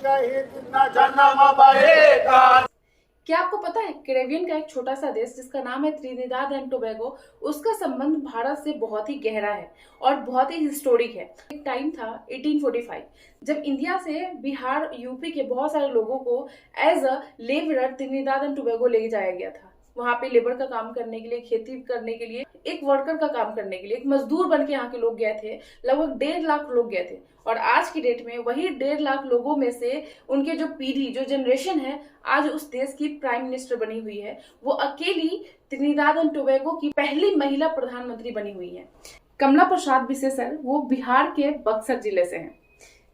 क्या आपको पता है कैरेबियन का एक छोटा सा देश जिसका नाम है त्रिनिदाद एंड टोबैगो, उसका संबंध भारत से बहुत ही गहरा है और बहुत ही हिस्टोरिक है। एक टाइम था 1845 जब इंडिया से बिहार यूपी के बहुत सारे लोगों को as a labourer Trinidad and Tobago ले जाया गया था। वहां पे लेबर का काम करने के लिए, खेती करने के लिए, एक वर्कर का काम करने के लिए, एक मजदूर बन के यहाँ के लोग गए थे। लगभग 1.5 लाख लोग गए थे और आज की डेट में वही 1.5 लाख लोगों में से उनके जो पीढ़ी, जो जनरेशन है, आज उस देश की प्राइम मिनिस्टर बनी हुई है। वो अकेली त्रिनिदाद एंड टोबैगो की पहली महिला प्रधानमंत्री बनी हुई है। कमला प्रसाद बिसेसर वो बिहार के बक्सर जिले से हैं।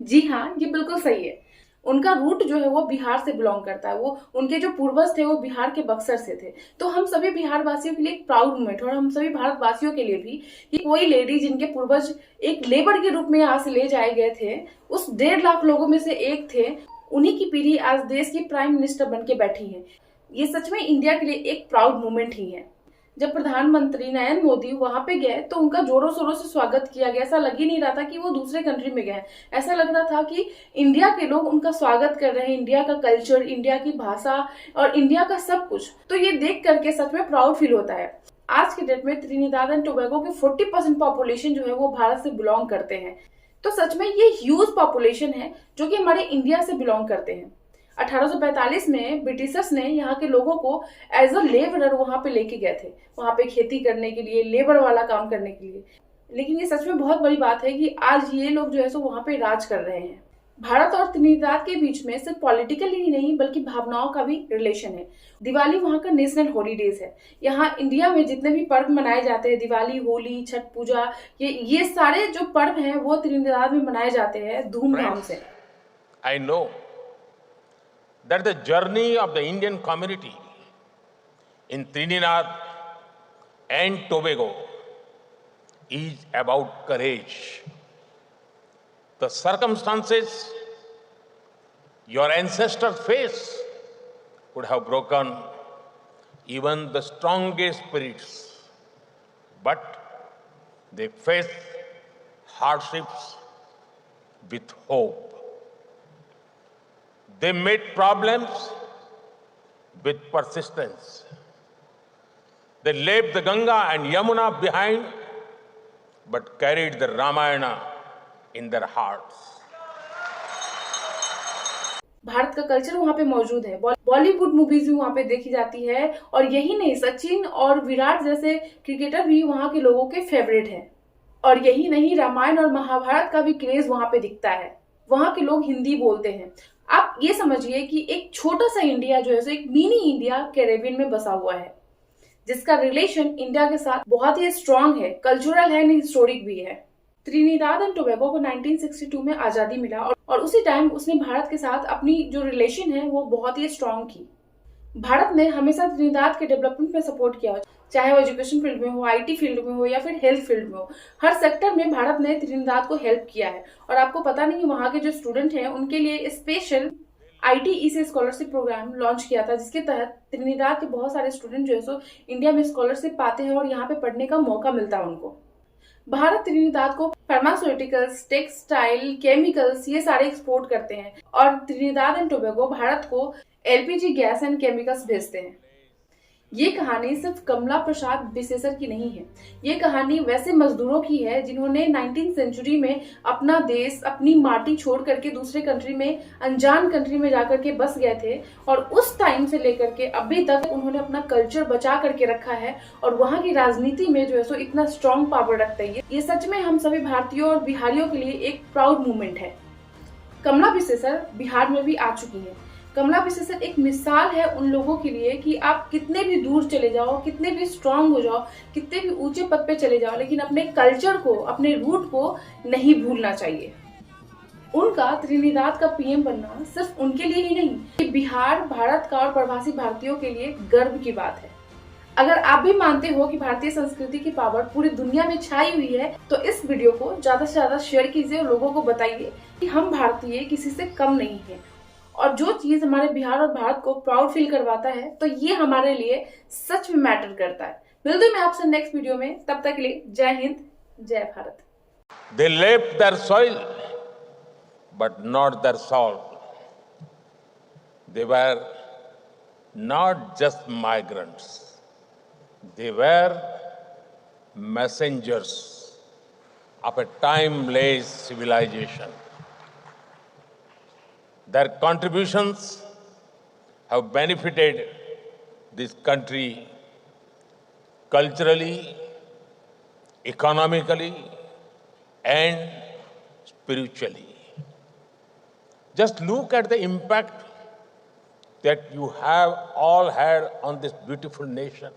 जी हाँ, ये बिल्कुल सही है। उनका रूट जो है वो बिहार से बिलोंग करता है। वो उनके जो पूर्वज थे वो बिहार के बक्सर से थे। तो हम सभी बिहार वासियों के लिए एक प्राउड मोमेंट है और हम सभी भारतवासियों के लिए भी कि कोई लेडी जिनके पूर्वज एक लेबर के रूप में यहाँ से ले जाए गए थे, उस 1.5 लाख लोगों में से एक थे, उन्हीं की पीढ़ी आज देश की प्राइम मिनिस्टर बन के बैठी है। ये सच में इंडिया के लिए एक प्राउड मोमेंट ही है। जब प्रधानमंत्री नरेंद्र मोदी वहां पे गए तो उनका जोरों शोरों से स्वागत किया गया। ऐसा लग ही नहीं रहा था कि वो दूसरे कंट्री में गए। ऐसा लग रहा था कि इंडिया के लोग उनका स्वागत कर रहे हैं। इंडिया का कल्चर, इंडिया की भाषा और इंडिया का सब कुछ, तो ये देख करके सच में प्राउड फील होता है। आज के डेट में त्रिनिदाद एंड टोबैगो की 40% पॉपुलेशन जो है वो भारत से बिलोंग करते हैं। तो सच में ये ह्यूज पॉपुलेशन है जो कि हमारे इंडिया से बिलोंग करते हैं। 1845 में ब्रिटिशर्स ने यहाँ के लोगों को एज अ लेबरर वहां पे लेके गए थे, वहां पे खेती करने के लिए, लेबर वाला काम करने के लिए। लेकिन ये सच में बहुत बड़ी बात है कि आज ये लोग जो है सो वहां पे राज कर रहे हैं। भारत और त्रिनिदाद के बीच में सिर्फ पॉलिटिकल ही नहीं बल्कि भावनाओं का भी रिलेशन है। दिवाली वहाँ का नेशनल हॉलीडेज है। यहाँ इंडिया में जितने भी पर्व मनाए जाते हैं, दिवाली, होली, छठ पूजा, ये सारे जो पर्व हैं वो त्रिनिदाद में मनाए जाते हैं धूमधाम से। I know that the journey of the Indian community in Trinidad and Tobago is about courage. The circumstances your ancestors faced would have broken even the strongest spirits, but they faced hardships with hope. They met problems with persistence. They left the Ganga and Yamuna behind, but carried the Ramayana in their hearts. Bharat का culture वहाँ पे मौजूद है। Bollywood movies भी वहाँ पे देखी जाती है और यही नहीं, सचिन और विराट जैसे क्रिकेटर भी वहाँ के लोगों के फेवरेट हैं। और यही नहीं, रामायण और महाभारत का भी क्रेज वहाँ पे दिखता है। वहाँ के लोग हिंदी बोलते हैं। आप ये समझिए कि एक छोटा सा इंडिया जो है सो एक मिनी इंडिया कैरेबियन में बसा हुआ है, जिसका रिलेशन इंडिया के साथ बहुत ही स्ट्रांग है, कल्चरल है, हिस्टोरिक भी है। त्रिनिदाद एंड टोबैगो को 1962 में आजादी मिला और उसी टाइम उसने भारत के साथ अपनी जो रिलेशन है वो बहुत ही स्ट्रांग की। भारत ने हमेशा त्रिनिदाद के डेवलपमेंट में सपोर्ट किया, चाहे वो एजुकेशन फील्ड में हो, आईटी फील्ड में हो या फिर हेल्थ फील्ड में हो। हर सेक्टर में भारत ने त्रिनिदाद को हेल्प किया है। और आपको पता नहीं, वहां के जो स्टूडेंट हैं उनके लिए special ITE scholarship programme launch किया था, जिसके तहत त्रिनिदाद के बहुत सारे स्टूडेंट जो है सो इंडिया में स्कॉलरशिप पाते हैं और यहाँ पे पढ़ने का मौका मिलता है उनको। भारत त्रिनिदाद को फार्मास्यूटिकल्स, टेक्सटाइल, केमिकल्स ये सारे एक्सपोर्ट करते हैं और त्रिनिदाद एंड टोबैगो भारत को LPG गैस एंड केमिकल्स भेजते हैं। ये कहानी सिर्फ कमला प्रसाद बिसेसर की नहीं है। ये कहानी वैसे मजदूरों की है जिन्होंने 19वीं सेंचुरी में अपना देश, अपनी माटी छोड़ करके दूसरे कंट्री में, अनजान कंट्री में जाकर के बस गए थे और उस टाइम से लेकर के अभी तक उन्होंने अपना कल्चर बचा करके रखा है और वहाँ की राजनीति में जो है सो इतना स्ट्रॉन्ग पावर रखते हैं। ये सच में हम सभी भारतीयों और बिहारियों के लिए एक प्राउड मूवमेंट है। कमला बिसेसर बिहार में भी आ चुकी है। कमला बिसेसर एक मिसाल है उन लोगों के लिए कि आप कितने भी दूर चले जाओ, कितने भी स्ट्रांग हो जाओ, कितने भी ऊंचे पद पे चले जाओ, लेकिन अपने कल्चर को, अपने रूट को नहीं भूलना चाहिए। उनका त्रिनिदाद का PM बनना सिर्फ उनके लिए ही नहीं, ये बिहार, भारत का और प्रवासी भारतीयों के लिए गर्व की बात है। अगर आप भी मानते हो कि भारतीय संस्कृति की पावर पूरी दुनिया में छाई हुई है, तो इस वीडियो को ज्यादा से ज्यादा शेयर कीजिए और लोगों को बताइए कि हम भारतीय किसी से कम नहीं है। और जो चीज हमारे बिहार और भारत को प्राउड फील करवाता है, तो ये हमारे लिए सच में मैटर करता है। मिलते हैं मैं आपसे नेक्स्ट वीडियो में, तब तक के लिए जय हिंद, जय Bharat. They left their soil, but not their soul. They were not just migrants, they were messengers of a timeless civilization. Their contributions have benefited this country culturally, economically, and spiritually. Just look at the impact that you have all had on this beautiful nation.